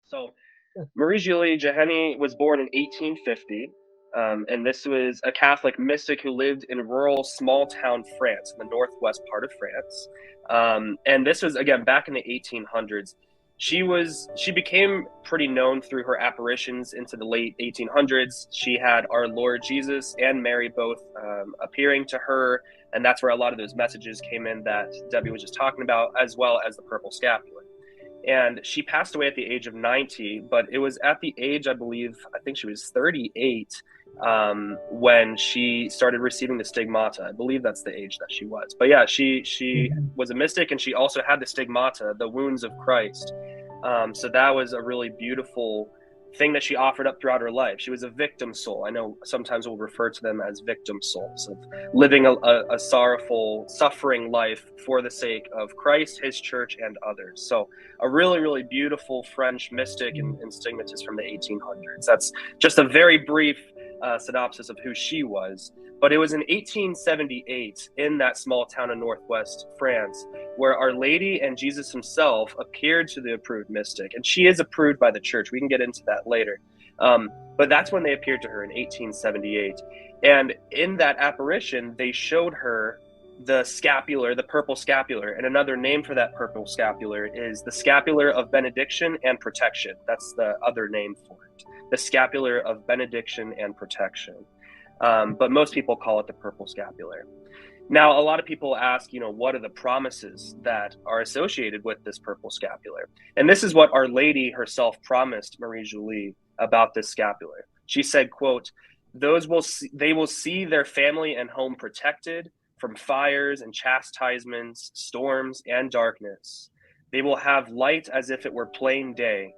So Marie Julie-Jahenny was born in 1850, and this was a Catholic mystic who lived in rural small town France, in the northwest part of France. And this was, again, back in the 1800s. She became pretty known through her apparitions into the late 1800s. She had our Lord Jesus and Mary both appearing to her, and that's where a lot of those messages came in that Debbie was just talking about, as well as the purple scapular. And she passed away at the age of 90, but it was at the age, I think she was 38, when she started receiving the stigmata. I believe that's the age that she was. But yeah, she was a mystic, and she also had the stigmata, the wounds of Christ. So that was a really beautiful thing that she offered up throughout her life. She was a victim soul. I know sometimes we'll refer to them as victim souls, of living a sorrowful, suffering life for the sake of Christ, his church, and others. So a really, really beautiful French mystic and stigmatist from the 1800s. That's just a very brief synopsis of who she was. But it was in 1878 in that small town in northwest France where Our Lady and Jesus himself appeared to the approved mystic. And she is approved by the church. We can get into that later. But that's when they appeared to her in 1878. And in that apparition, they showed her the scapular, the purple scapular. And another name for that purple scapular is the scapular of benediction and protection. That's the other name for it. The scapular of benediction and protection. But most people call it the purple scapular. Now, a lot of people ask, what are the promises that are associated with this purple scapular? And this is what Our Lady herself promised Marie Julie about this scapular. She said, quote, they will see their family and home protected from fires and chastisements, storms and darkness. They will have light as if it were plain day.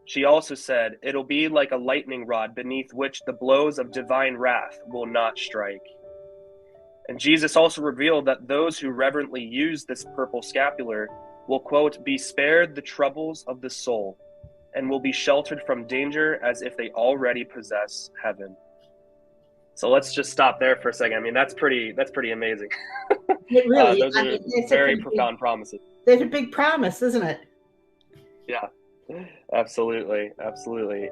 She also said, it'll be like a lightning rod beneath which the blows of divine wrath will not strike. And Jesus also revealed that those who reverently use this purple scapular will, quote, be spared the troubles of the soul and will be sheltered from danger as if they already possess heaven. So let's just stop there for a second. I mean, that's pretty amazing. It really, those are very profound promises. There's a big promise, isn't it? Yeah. Absolutely.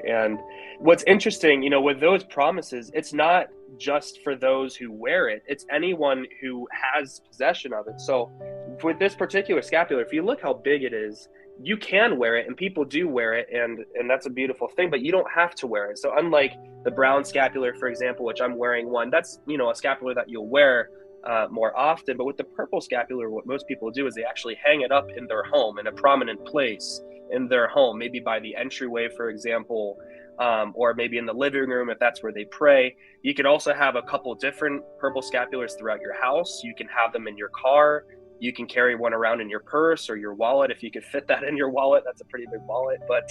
And what's interesting, with those promises, it's not just for those who wear it, it's anyone who has possession of it. So with this particular scapular, if you look how big it is, you can wear it, and people do wear it, and that's a beautiful thing, but you don't have to wear it. So unlike the brown scapular, for example, which I'm wearing one, that's, a scapular that you'll wear more often. But with the purple scapular, what most people do is they actually hang it up in their home in a prominent place in their home, maybe by the entryway, for example, or maybe in the living room if that's where they pray. You could also have a couple different purple scapulars throughout your house. You can have them in your car. You can carry one around in your purse or your wallet if you could fit that in your wallet. That's a pretty big wallet. But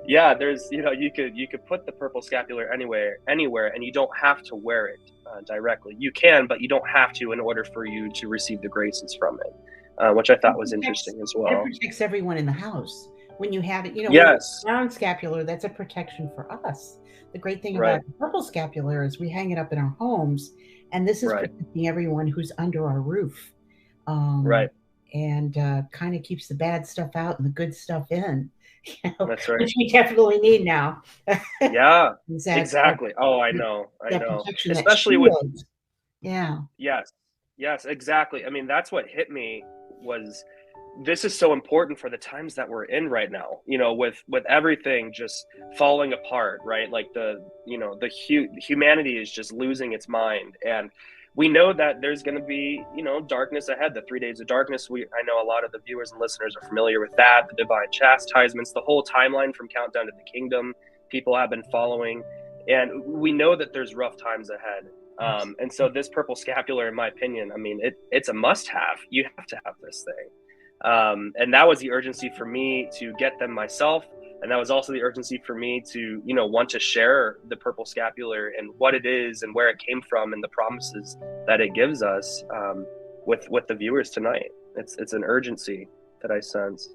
yeah, there's, you could put the purple scapular anywhere, and you don't have to wear it directly. You can, but you don't have to in order for you to receive the graces from it. Which I thought was interesting as well. It protects everyone in the house. When you have it, yes. With brown scapular, that's a protection for us. The great thing about the purple scapular is we hang it up in our homes, and this is protecting everyone who's under our roof. And kind of keeps the bad stuff out and the good stuff in. That's right. Which we definitely need now. Yeah, exactly. Oh, I know. Especially with. Yeah. Yes, exactly. I mean, that's what hit me was this is so important for the times that we're in right now, with everything just falling apart, right? Like humanity is just losing its mind. And we know that there's going to be, darkness ahead, the 3 days of darkness. I know a lot of the viewers and listeners are familiar with that, the divine chastisements, the whole timeline from Countdown to the Kingdom people have been following. And we know that there's rough times ahead. And so this purple scapular, in my opinion, I mean, it's a must-have. You have to have this thing. And that was the urgency for me to get them myself. And that was also the urgency for me to, want to share the purple scapular and what it is and where it came from and the promises that it gives us with the viewers tonight. It's an urgency that I sense,